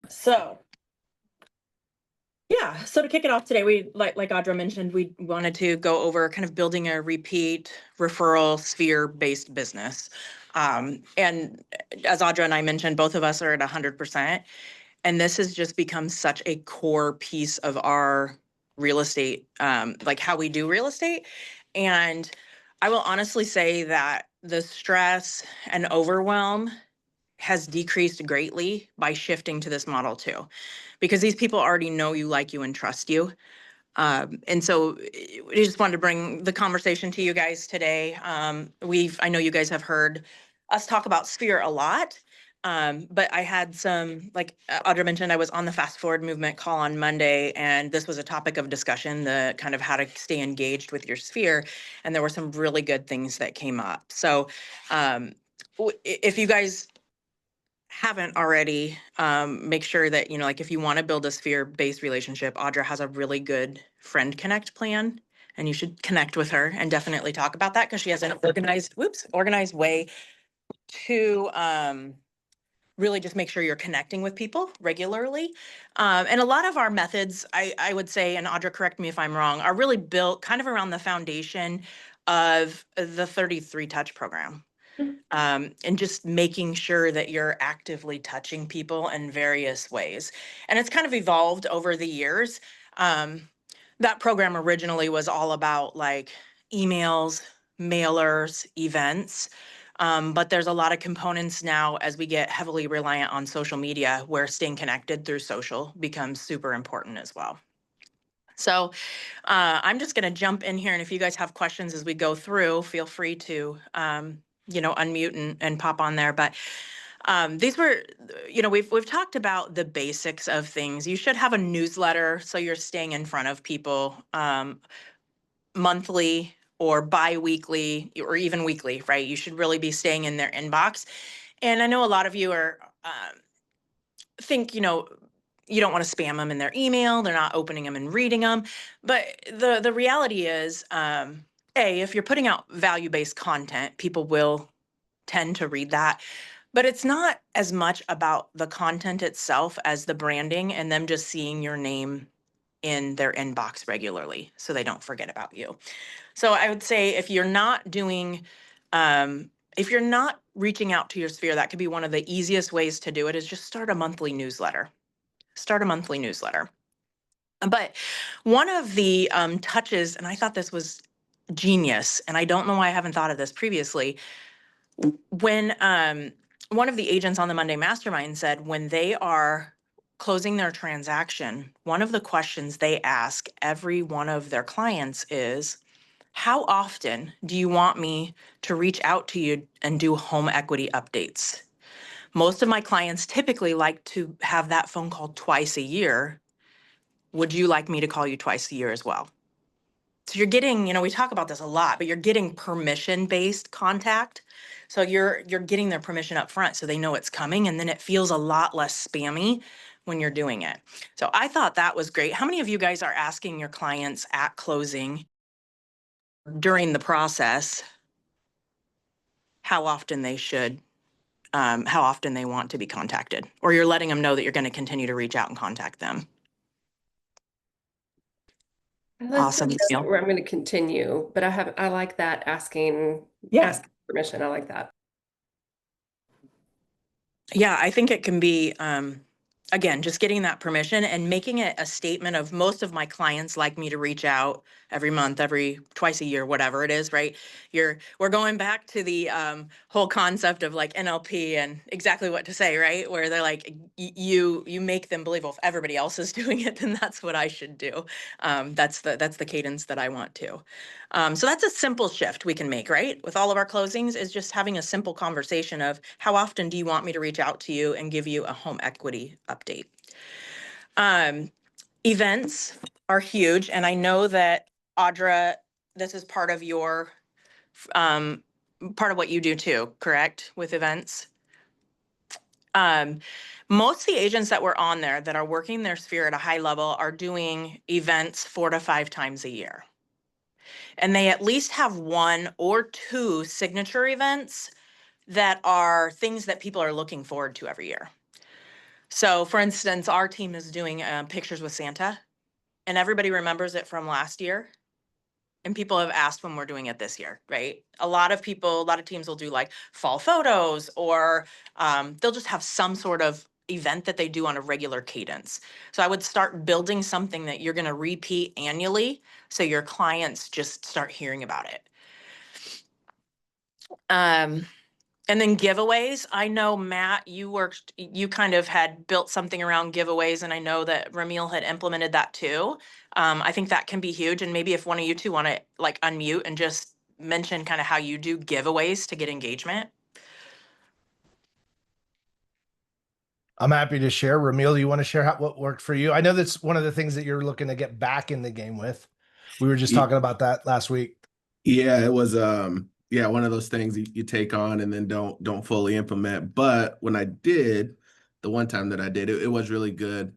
So yeah, so to kick it off today, we like Audra mentioned, we wanted to go over kind of building a repeat referral sphere-based business. And as Audra and I mentioned, both of us are at 100%. And this has just become such a core piece of our real estate, like how we do real estate. And I will honestly say that the stress and overwhelm has decreased greatly by shifting to this model too, because these people already know you, like you, and trust you. And so we just wanted to bring the conversation to you guys today. I know you guys have heard us talk about Sphere a lot, but I had some, like Audra mentioned, I was on the Fast Forward Movement call on Monday, and this was a topic of discussion, the kind of how to stay engaged with your Sphere. And there were some really good things that came up. So if you guys haven't already, make sure that, like if you want to build a sphere-based relationship, Audra has a really good friend connect plan, and you should connect with her and definitely talk about that because she has an organized way to really just make sure you're connecting with people regularly. And a lot of our methods, I would say, and Audra, correct me if I'm wrong, are really built kind of around the foundation of the 33 Touch program. And just making sure that you're actively touching people in various ways. And it's kind of evolved over the years. That program originally was all about like emails, mailers, events. But there's a lot of components now as we get heavily reliant on social media where staying connected through social becomes super important as well. So I'm just going to jump in here. And if you guys have questions as we go through, feel free to, unmute and pop on there. But these were, we've talked about the basics of things. You should have a newsletter so you're staying in front of people monthly or bi-weekly or even weekly, right? You should really be staying in their inbox. And I know a lot of you are think, you don't want to spam them in their email. They're not opening them and reading them. But the reality is, if you're putting out value-based content, people will tend to read that. But it's not as much about the content itself as the branding and them just seeing your name in their inbox regularly so they don't forget about you. So I would say if you're not doing, if you're not reaching out to your sphere, that could be one of the easiest ways to do it is just start a monthly newsletter. Start a monthly newsletter. But one of the touches, and I thought this was genius, and I don't know why I haven't thought of this previously, when one of the agents on the Monday Mastermind said when they are closing their transaction, one of the questions they ask every one of their clients is, how often do you want me to reach out to you and do home equity updates? Most of my clients typically like to have that phone call twice a year. Would you like me to call you twice a year as well? So you're getting, we talk about this a lot, but you're getting permission-based contact. So you're getting their permission up front so they know it's coming, and then it feels a lot less spammy when you're doing it. So I thought that was great. How many of you guys are asking your clients at closing during the process how often they should, how often they want to be contacted, or you're letting them know that you're going to continue to reach out and contact them? Awesome. Where I'm going to continue, but I like that asking permission. I like that. Yeah, I think it can be, again, just getting that permission and making it a statement of most of my clients like me to reach out every month, twice a year, whatever it is, right? We're going back to the whole concept of like NLP and exactly what to say, right? Where they're like, you make them believe, well, if everybody else is doing it, then that's what I should do. That's the cadence that I want to. So that's a simple shift we can make, right? With all of our closings is just having a simple conversation of how often do you want me to reach out to you and give you a home equity update? Events are huge. And I know that Audra, this is part of your, part of what you do too, correct? With events. Most of the agents that were on there that are working their sphere at a high level are doing events 4 to 5 times a year. And they at least have 1 or 2 signature events that are things that people are looking forward to every year. So for instance, our team is doing pictures with Santa, and everybody remembers it from last year. And people have asked when we're doing it this year, right? A lot of people, a lot of teams will do like fall photos, or they'll just have some sort of event that they do on a regular cadence. So I would start building something that you're going to repeat annually, so your clients just start hearing about it. Um, and then giveaways. I know, Matt, you kind of had built something around giveaways, and I know that Ramil had implemented that too. I think that can be huge. And maybe if one of you two want to like unmute and just mention kind of how you do giveaways to get engagement. I'm happy to share. Ramil, do you want to share what worked for you? I know that's one of the things that you're looking to get back in the game with. We were just talking about that last week. Yeah, it was yeah, one of those things you take on and then don't fully implement. But when I did, the one time that I did, it was really good.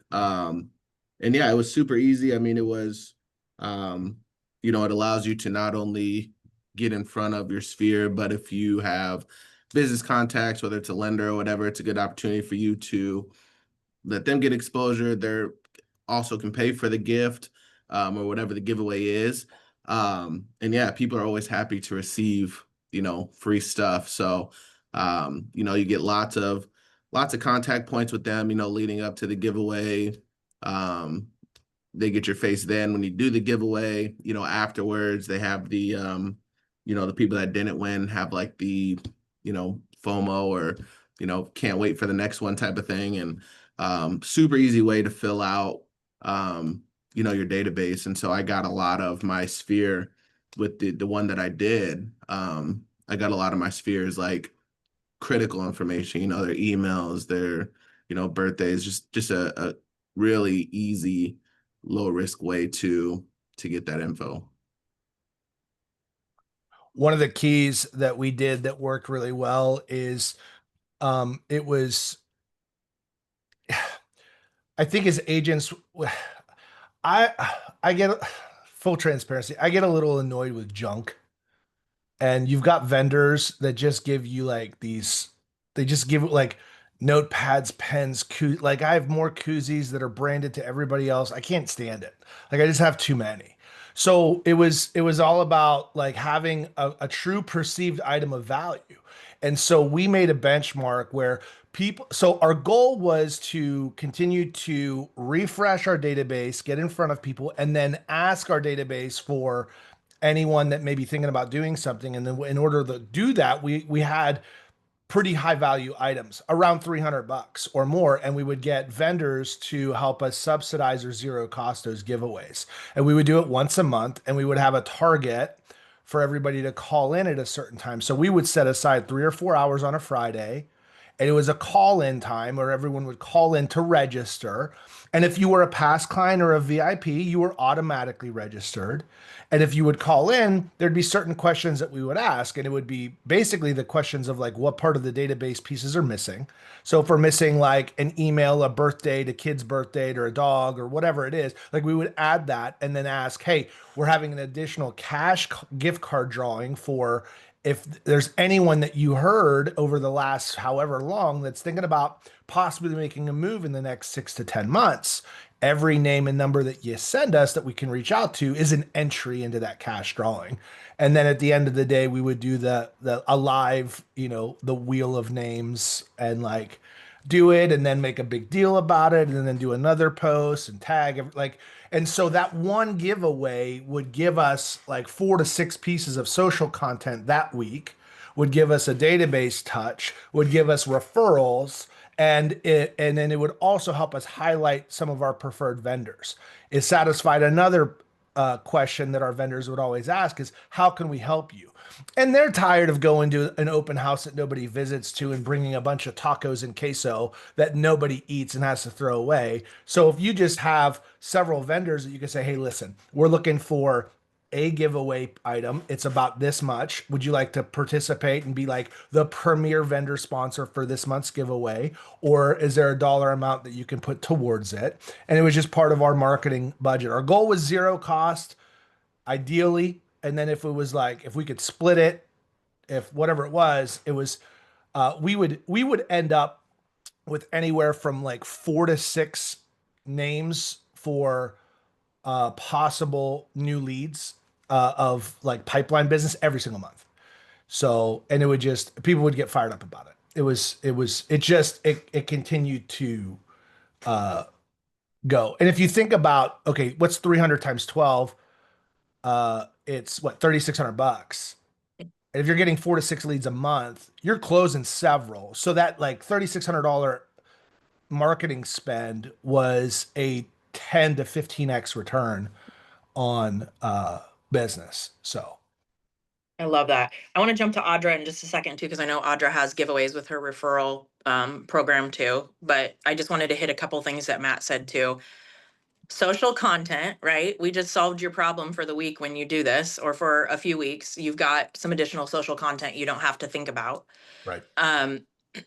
And yeah, it was super easy. I mean, it was it allows you to not only get in front of your sphere, but if you have business contacts, whether it's a lender or whatever, it's a good opportunity for you to let them get exposure. They're also can pay for the gift or whatever the giveaway is. And yeah, people are always happy to receive, free stuff. So, you get lots of contact points with them, leading up to the giveaway. They get your face then when you do the giveaway, afterwards they have the people that didn't win have like the, FOMO or, can't wait for the next one type of thing. And super easy way to fill out, your database. And so I got a lot of my sphere with the one that I did. I got a lot of my spheres like critical information, their emails, their, birthdays, just a really easy, low risk way to get that info. One of the keys that we did that worked really well is it was I think as agents I I get full transparency. I get a little annoyed with junk. And you've got vendors that just give you like they just give like notepads, pens, like I have more koozies that are branded to everybody else. I can't stand it. Like I just have too many. So it was all about like having a true perceived item of value. And so we made a benchmark where so our goal was to continue to refresh our database, get in front of people, and then ask our database for anyone that may be thinking about doing something. And then in order to do that, we had pretty high value items around $300 or more, and we would get vendors to help us subsidize or zero cost those giveaways. And we would do it once a month, and we would have a target for everybody to call in at a certain time. So we would set aside 3 or 4 hours on a Friday, and it was a call in time where everyone would call in to register. And if you were a past client or a VIP, you were automatically registered. And if you would call in, there'd be certain questions that we would ask. And it would be basically the questions of like what part of the database pieces are missing. So if we're missing like an email, a birth date, a kid's birth date, or a dog, or whatever it is, like we would add that and then ask, hey, we're having an additional cash gift card drawing for if there's anyone that you heard over the last however long that's thinking about possibly making a move in the next 6 to 10 months. Every name and number that you send us that we can reach out to is an entry into that cash drawing. And then at the end of the day, we would do the a live, the wheel of names and like do it and then make a big deal about it and then do another post and tag like. And so that one giveaway would give us like 4 to 6 pieces of social content that week, would give us a database touch, would give us referrals, and then it would also help us highlight some of our preferred vendors. It satisfied another question that our vendors would always ask is, how can we help you? And they're tired of going to an open house that nobody visits to and bringing a bunch of tacos and queso that nobody eats and has to throw away. So if you just have several vendors that you can say, hey, listen, we're looking for a giveaway item. It's about this much. Would you like to participate and be like the premier vendor sponsor for this month's giveaway? Or is there a dollar amount that you can put towards it? And it was just part of our marketing budget. Our goal was zero cost, ideally. And then if it was like, if we could split it, if whatever it was, we would end up with anywhere from like 4 to 6 names for possible new leads of like pipeline business every single month. So, and it would just, people would get fired up about it. It continued to go. And if you think about, okay, what's 300 times 12? It's what, $3,600. And if you're getting 4 to 6 leads a month, you're closing several. So that like $3,600 marketing spend was a 10 to 15x return on business. So I love that. I want to jump to Audra in just a second too, because I know Audra has giveaways with her referral program too. But I just wanted to hit a couple things that Matt said too. Social content, right? We just solved your problem for the week when you do this, or for a few weeks. You've got some additional social content you don't have to think about. right.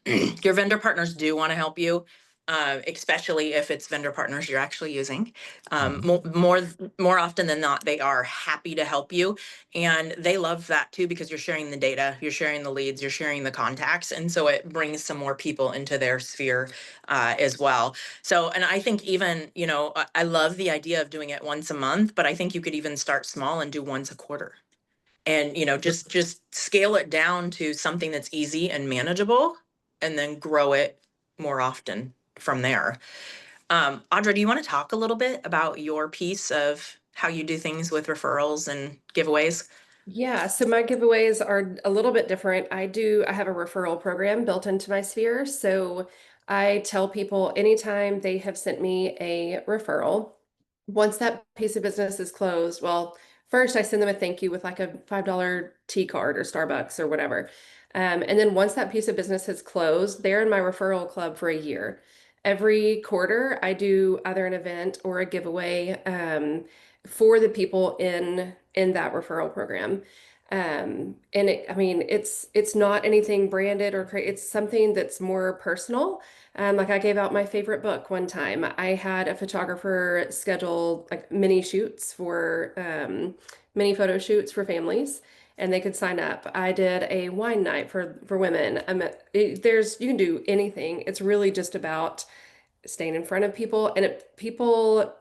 Your vendor partners do want to help you, especially if it's vendor partners you're actually using. More often than not, they are happy to help you, and they love that too, because you're sharing the data, you're sharing the leads, you're sharing the contacts, and so it brings some more people into their sphere as well. So, and I think even, you know, I love the idea of doing it once a month, but I think you could even start small and do once a quarter. And, you know, just scale it down to something that's easy and manageable, and then grow it more often from there. Audra, do you want to talk a little bit about your piece of how you do things with referrals and giveaways? Yeah, so my giveaways are a little bit different. I have a referral program built into my sphere. So I tell people anytime they have sent me a referral, once that piece of business is closed, well, first I send them a thank you with like a $5 tea card or Starbucks or whatever. And then once that piece of business has closed, they're in my referral club for a year. Every quarter, I do either an event or a giveaway for the people in that referral program. And I mean, it's not anything branded or it's something that's more personal. Like I gave out my favorite book one time. I had a photographer schedule like mini shoots for mini photo shoots for families, and they could sign up. I did a wine night for women. You can do anything. It's really just about staying in front of people. And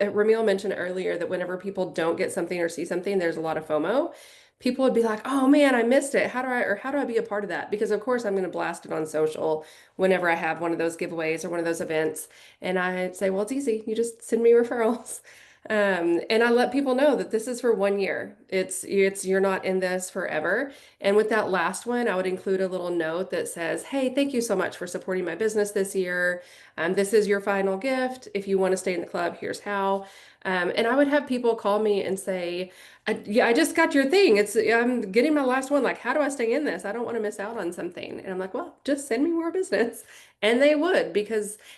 Ramil mentioned earlier that whenever people don't get something or see something, there's a lot of FOMO. People would be like, "Oh man, I missed it. How do I be a part of that?" Because of course I'm going to blast it on social whenever I have one of those giveaways or one of those events. And I say, "Well, it's easy. You just send me referrals." And I let people know that this is for 1 year. You're not in this forever. And with that last one, I would include a little note that says, "Hey, thank you so much for supporting my business this year. This is your final gift. If you want to stay in the club, here's how." And I would have people call me and say, "Yeah, I just got your thing. I'm getting my last one. Like, how do I stay in this? I don't want to miss out on something." And I'm like, "Well, just send me more business." And they would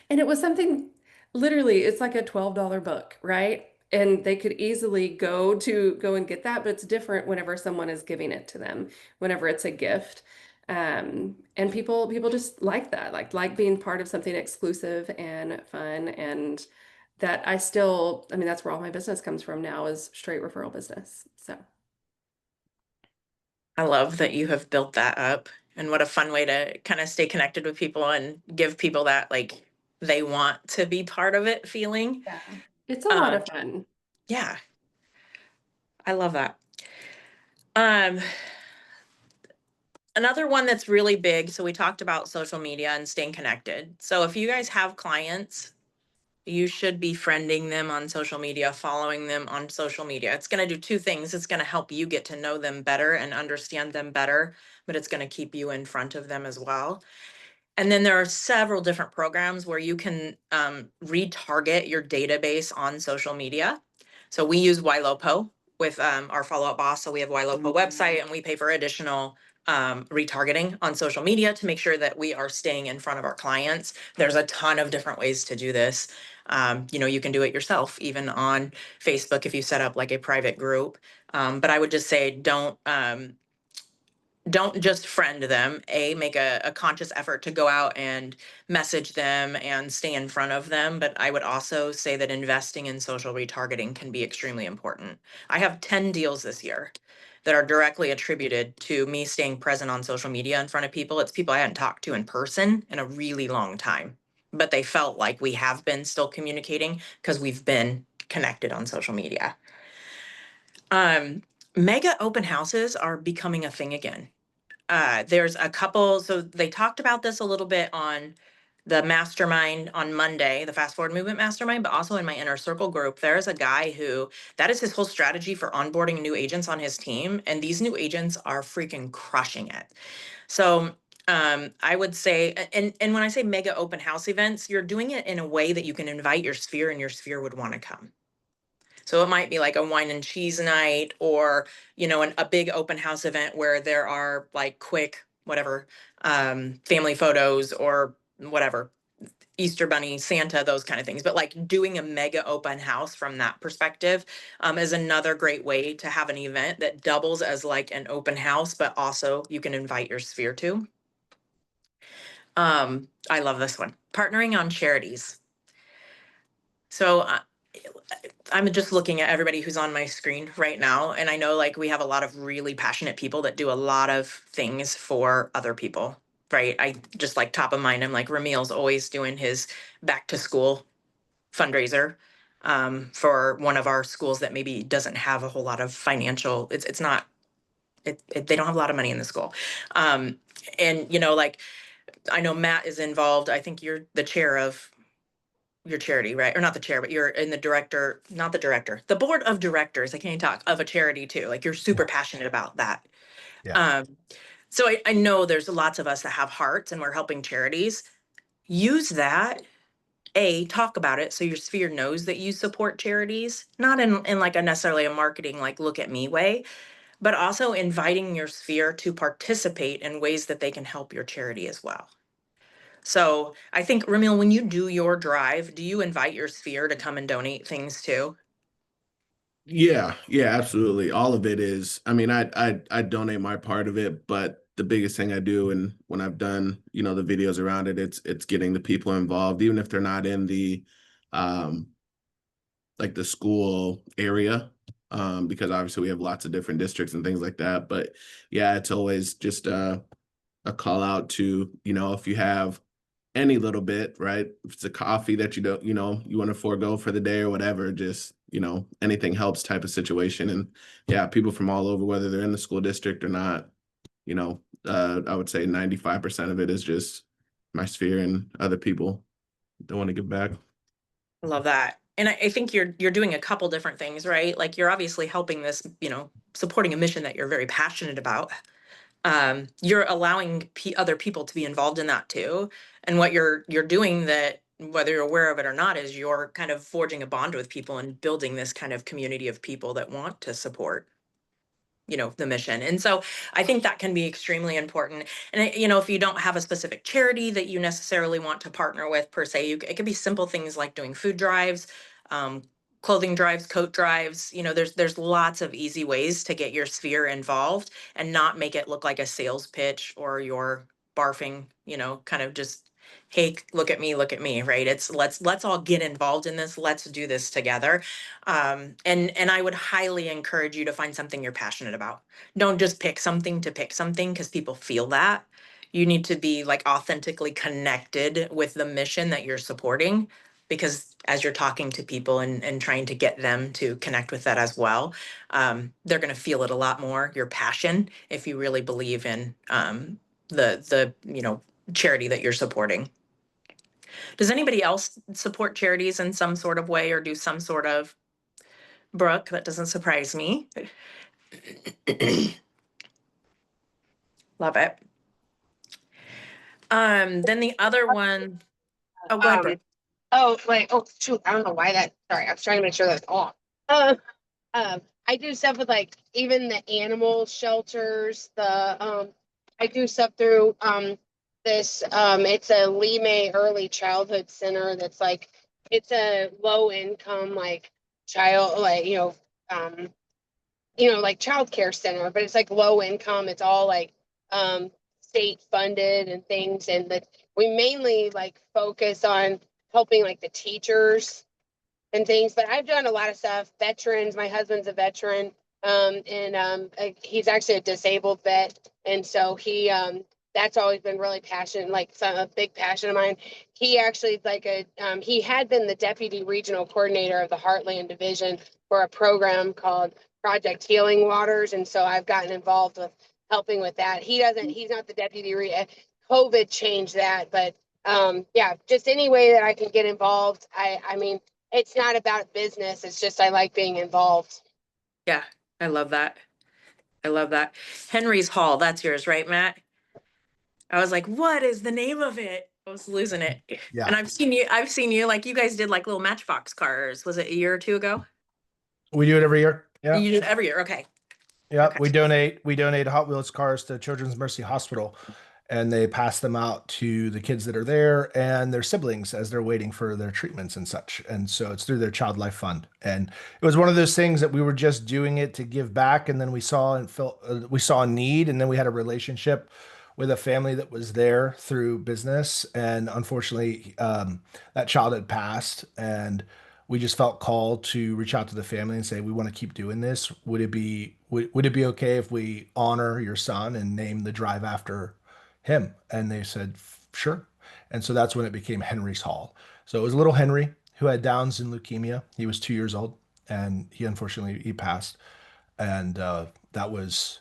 and it was something, literally, it's like a $12 book, right? And they could easily go and get that, but it's different whenever someone is giving it to them, whenever it's a gift. And people just like that, like being part of something exclusive and fun. And that I mean, that's where all my business comes from now, is straight referral business. So I love that you have built that up, and what a fun way to kind of stay connected with people and give people that like they want to be part of it feeling. yeah, it's a lot Um, of fun. yeah, I love that. Um, Another one that's really big. So we talked about social media and staying connected. So if you guys have clients, you should be friending them on social media, following them on social media. It's going to do two things. It's going to help you get to know them better and understand them better, but it's going to keep you in front of them as well. And then there are several different programs where you can retarget your database on social media. So we use YLOPO with our follow-up boss. So we have YLOPO website, and we pay for additional retargeting on social media to make sure that we are staying in front of our clients. There's a ton of different ways to do this. You know, you can do it yourself, even on Facebook if you set up like a private group. But I would just say don't just friend them. Make a conscious effort to go out and message them and stay in front of them. But I would also say that investing in social retargeting can be extremely important. I have 10 deals this year that are directly attributed to me staying present on social media in front of people. It's people I hadn't talked to in person in a really long time. but they felt like we have been still communicating because we've been connected on social media. Mega open houses are becoming a thing again. There's a couple, so they talked about this a little bit on the mastermind on Monday, the Fast Forward Movement Mastermind, but also in my inner circle group, there's a guy who that is his whole strategy for onboarding new agents on his team. And these new agents are freaking crushing it. So I would say, and when I say mega open house events, you're doing it in a way that you can invite your sphere and your sphere would want to come. So it might be like a wine and cheese night, or, you know, a big open house event where there are like quick, whatever, family photos or whatever, Easter Bunny, Santa, those kind of things. But like doing a mega open house from that perspective is another great way to have an event that doubles as like an open house, but also you can invite your sphere to. I love this one. Partnering on charities. So I'm just looking at everybody who's on my screen right now. And I know like we have a lot of really passionate people that do a lot of things for other people, right? I just like top of mind, I'm like, Ramil's always doing his back to school fundraiser for one of our schools that maybe doesn't have a whole lot of financial, it's not, they don't have a lot of money in the school. And you know, like, I know Matt is involved. I think you're the chair of your charity, right? Or not the chair, but you're in the director, not the director, the board of directors. I can't even talk of a charity too. Like you're super passionate about that. Yeah. So I know there's lots of us that have hearts and we're helping charities. Use that. Talk about it so your sphere knows that you support charities, not in like a necessarily a marketing, like look at me way, but also inviting your sphere to participate in ways that they can help your charity as well. So I think, Ramil, when you do your drive, do you invite your sphere to come and donate things too? Yeah, yeah, absolutely. All of it is, I mean, I donate my part of it, but the biggest thing I do, and when I've done, you know, the videos around it, it's getting the people involved, even if they're not in the um like the school area, because obviously we have lots of different districts and things like that. But yeah, it's always just a call out to, you know, if you have any little bit, right? If it's a coffee that you don't, you know, you want to forego for the day or whatever, just, you know, anything helps type of situation. And yeah, people from all over, whether they're in the school district or not, you know, I would say 95% of it is just my sphere and other people that want to give back. I love that. And I think you're doing a couple different things, right? Like you're obviously helping this, you know, supporting a mission that you're very passionate about. You're allowing other people to be involved in that too. And what you're doing, that whether you're aware of it or not, is you're kind of forging a bond with people and building this kind of community of people that want to support, you know, the mission. And so I think that can be extremely important. And you know, if you don't have a specific charity that you necessarily want to partner with per se, it could be simple things like doing food drives, um, clothing drives, coat drives. You know, there's lots of easy ways to get your sphere involved and not make it look like a sales pitch or you're barfing, you know, kind of just, hey, look at me, right? It's let's all get involved in this. Let's do this together. And I would highly encourage you to find something you're passionate about. Don't just pick something to pick something because people feel that. You need to be like authentically connected with the mission that you're supporting, because as you're talking to people and trying to get them to connect with that as well, they're going to feel it a lot more, your passion, if you really believe in the you know, charity that you're supporting. Does anybody else support charities in some sort of way or do some sort of, Brooke? That doesn't surprise me. Love it. Then the other one, oh, go ahead, Brooke. Oh, like, oh, shoot, I don't know why that, sorry, I was trying to make sure that's off. I do stuff with like even the animal shelters, I do stuff through, it's a Lee May Early Childhood Center that's like, it's a low income, like child, like, like childcare center, but it's like low income. It's all like state funded and things. And that we mainly like focus on helping like the teachers and things. But I've done a lot of stuff. Veterans, my husband's a veteran. He's actually a disabled vet. And so that's always been really passionate, like a big passion of mine. He actually he had been the deputy regional coordinator of the Heartland division for a program called Project Healing Waters. And so I've gotten involved with helping with that. He's not the deputy. COVID changed that, but yeah, just any way that I can get involved. I mean, it's not about business. It's just, I like being involved. Yeah, I love that. I love that. Henry's Hall, that's yours, right, Matt? I was like, what is the name of it? I was losing it. Yeah. And I've seen you, like you guys did like little Matchbox cars. Was it a year or two ago? We do it every year. Yeah. You did every year. Okay. Yeah. Okay. We donate Hot Wheels cars to Children's Mercy Hospital, and they pass them out to the kids that are there and their siblings as they're waiting for their treatments and such. And so it's through their Child Life Fund. And it was one of those things that we were just doing it to give back, and then we saw a need, and then we had a relationship with a family that was there through business, and unfortunately, that child had passed, and we just felt called to reach out to the family and say, we want to keep doing this. Would it be okay if we honor your son and name the drive after him? And they said, sure. And so that's when it became Henry's Hall. So it was little Henry who had Downs and leukemia. He was 2 years old, and he passed. And that was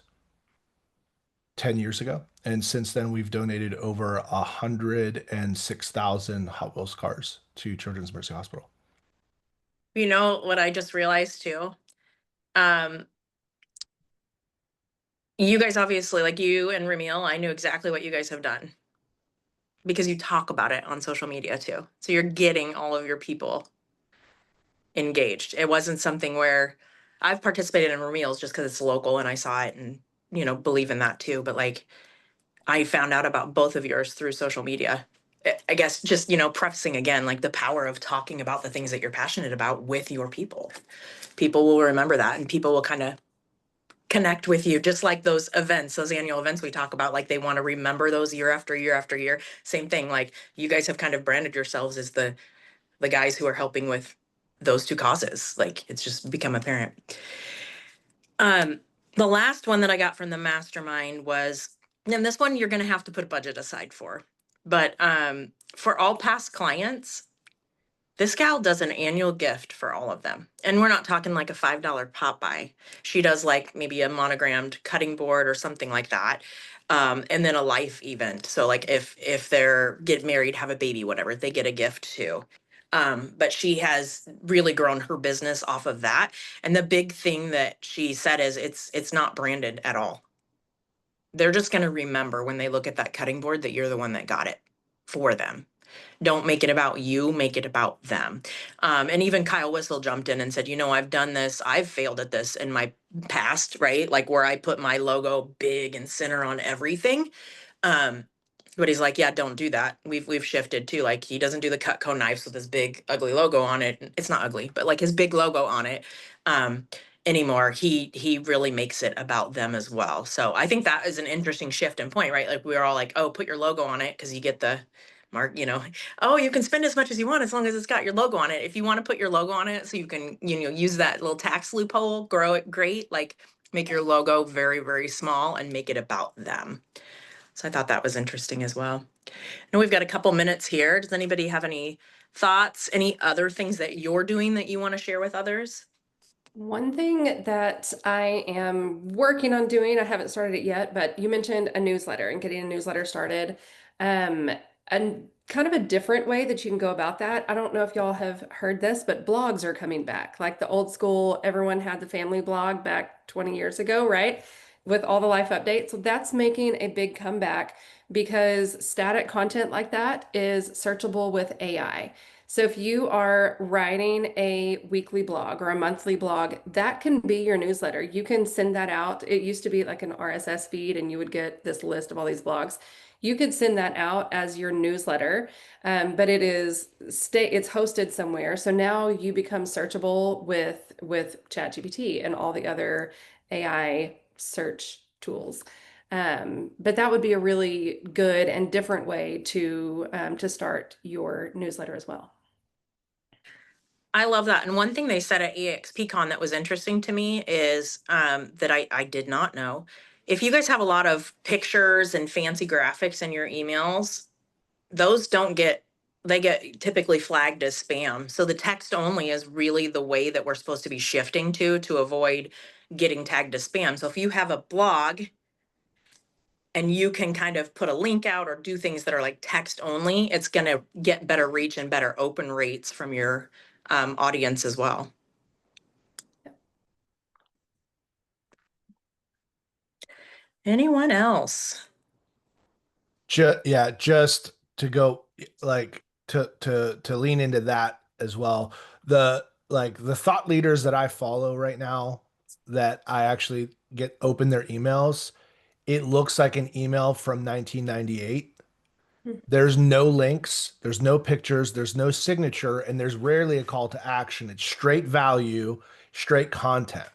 10 years ago. And since then, we've donated over 106,000 Hot Wheels cars to Children's Mercy Hospital. You know what I just realized too? You guys obviously, like you and Ramil, I knew exactly what you guys have done because you talk about it on social media too. So you're getting all of your people engaged. It wasn't something where I've participated in Ramil's just because it's local and I saw it and, believe in that too. But like, I found out about both of yours through social media. I guess just, prefacing again, like the power of talking about the things that you're passionate about with your people. People will remember that, and people will kind of connect with you, just like those events, those annual events we talk about, like they want to remember those year after year after year. Same thing, like you guys have kind of branded yourselves as the guys who are helping with those two causes. Like it's just become apparent. The last one that I got from the mastermind was, and this one you're going to have to put a budget aside for, but for all past clients, this gal does an annual gift for all of them. And we're not talking like a $5 pop buy. She does like maybe a monogrammed cutting board or something like that. And then a life event. So like if they're get married, have a baby, whatever, they get a gift too. But she has really grown her business off of that. And the big thing that she said is it's not branded at all. They're just going to remember when they look at that cutting board that you're the one that got it for them. Don't make it about you, make it about them. And even Kyle Whistle jumped in and said, I've done this. I've failed at this in my past, right? Like where I put my logo big and center on everything. But he's like, yeah, don't do that. We've shifted too. Like he doesn't do the Cutco knives with his big ugly logo on it. It's not ugly, but like his big logo on it anymore. He really makes it about them as well. So I think that is an interesting shift and point, right? Like we were all like, oh, put your logo on it because you get the mark, oh, you can spend as much as you want as long as it's got your logo on it. If you want to put your logo on it so you can, use that little tax loophole, grow it great, like make your logo very, very small and make it about them. So I thought that was interesting as well. Now we've got a couple minutes here. Does anybody have any thoughts, any other things that you're doing that you want to share with others? One thing that I am working on doing, I haven't started it yet, but you mentioned a newsletter and getting a newsletter started. And kind of a different way that you can go about that. I don't know if y'all have heard this, but blogs are coming back. Like the old school, everyone had the family blog back 20 years ago, right? With all the life updates. So that's making a big comeback because static content like that is searchable with AI. So if you are writing a weekly blog or a monthly blog, that can be your newsletter. You can send that out. It used to be like an RSS feed and you would get this list of all these blogs. You could send that out as your newsletter, but it's hosted somewhere. So now you become searchable with ChatGPT and all the other AI search tools. But that would be a really good and different way to start your newsletter as well. I love that. And one thing they said at EXPCon that was interesting to me is that I did not know if you guys have a lot of pictures and fancy graphics in your emails, those they get typically flagged as spam. So the text only is really the way that we're supposed to be shifting to avoid getting tagged as spam. So if you have a blog and you can kind of put a link out or do things that are like text only, it's going to get better reach and better open rates from your audience as well. Anyone else? Just to go like to lean into that as well. The thought leaders that I follow right now that I actually get open their emails, it looks like an email from 1998. There's no links, there's no pictures, there's no signature, and there's rarely a call to action. It's straight value, straight content.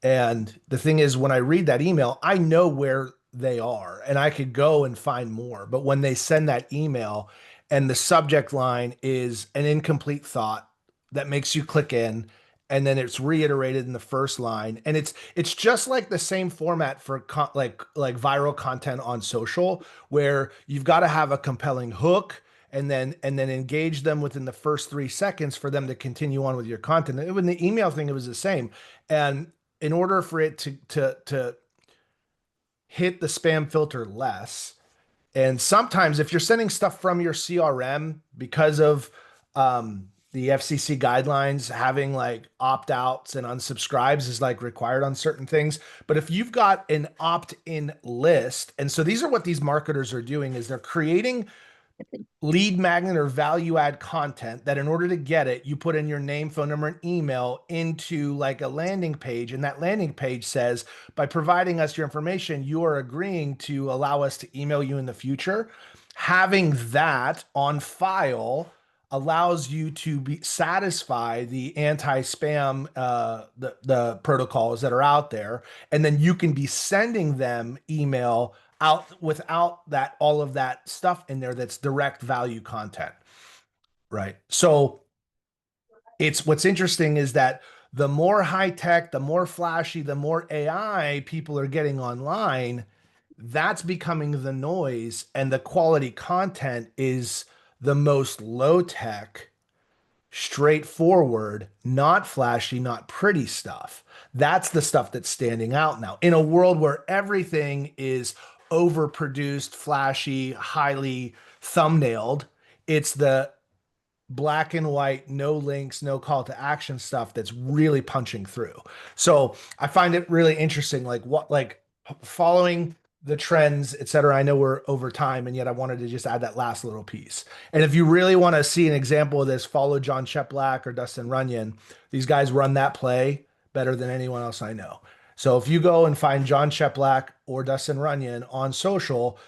And the thing is, when I read that email, I know where they are and I could go and find more. But when they send that email and the subject line is an incomplete thought that makes you click in, and then it's reiterated in the first line, and it's just like the same format for like viral content on social, where you've got to have a compelling hook and then engage them within the first 3 seconds for them to continue on with your content. And when the email thing, it was the same. And in order for it to hit the spam filter less, and sometimes if you're sending stuff from your CRM, because of the FCC guidelines, having like opt-outs and unsubscribes is like required on certain things. But if you've got an opt-in list, and so these are what these marketers are doing, is they're creating lead magnet or value add content that in order to get it, you put in your name, phone number, and email into like a landing page. And that landing page says, by providing us your information, you are agreeing to allow us to email you in the future. Having that on file allows you to satisfy the anti-spam, the protocols that are out there. And then you can be sending them email out without that, all of that stuff in there that's direct value content, right? So it's, what's interesting is that the more high tech, the more flashy, the more AI people are getting online, that's becoming the noise, and the quality content is the most low tech, straightforward, not flashy, not pretty stuff. That's the stuff that's standing out now in a world where everything is overproduced, flashy, highly thumbnailed. It's the black and white, no links, no call to action stuff that's really punching through. So I find it really interesting, like following the trends, et cetera. I know we're over time, and yet I wanted to just add that last little piece. And if you really want to see an example of this, follow John Cheplack or Dustin Runyon. These guys run that play better than anyone else I know. So if you go and find John Cheplack or Dustin Runyon on social,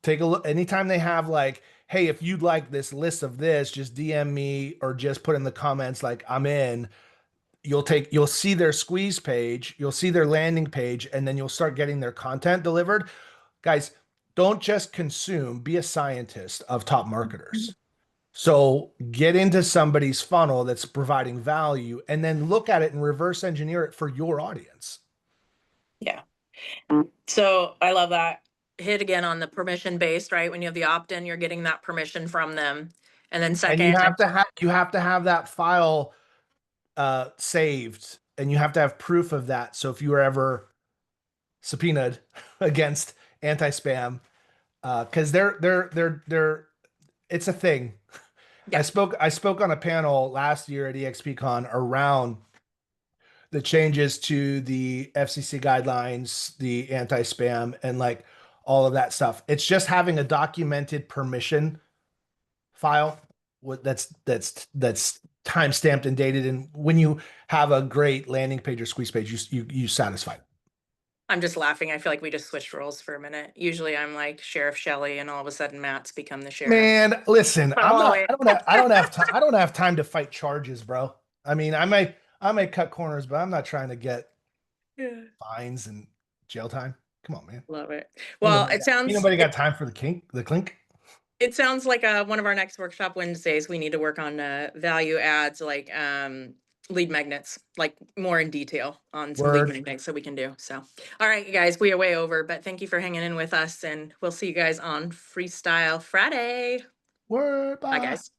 take a look. Anytime they have like, hey, if you'd like this list of this, just DM me or just put in the comments like I'm in. You'll see their squeeze page, you'll see their landing page, and then you'll start getting their content delivered. Guys, don't just consume, be a scientist of top marketers. So get into somebody's funnel that's providing value, and then look at it and reverse engineer it for your audience. Yeah. So I love that. Hit again on the permission based, right? When you have the opt-in, you're getting that permission from them. And then And second, you have to have that file saved, and you have to have proof of that. So if you were ever subpoenaed against anti-spam, because they're it's a thing. Yeah. I spoke on a panel last year at EXPCon around the changes to the FCC guidelines, the anti-spam, and like all of that stuff. It's just having a documented permission file that's time stamped and dated. And when you have a great landing page or squeeze page, you satisfy. I'm just laughing. I feel like we just switched roles for a minute. Usually I'm like Sheriff Shelley, and all of a sudden Matt's become the sheriff. Man, listen, Oh, I don't have time to fight charges, bro. I mean, I may cut corners, but I'm not trying to get fines and jail time. Come on, man. Love it. Well, Ain't nobody got time for the clink. It sounds like one of our next workshop Wednesdays, we need to work on value adds, like lead magnets, like more in detail on some lead Word. magnets that we can do. So, all right, you guys, we are way over, but thank you for hanging in with us, and we'll see you guys on Freestyle Friday. Word. Bye, guys.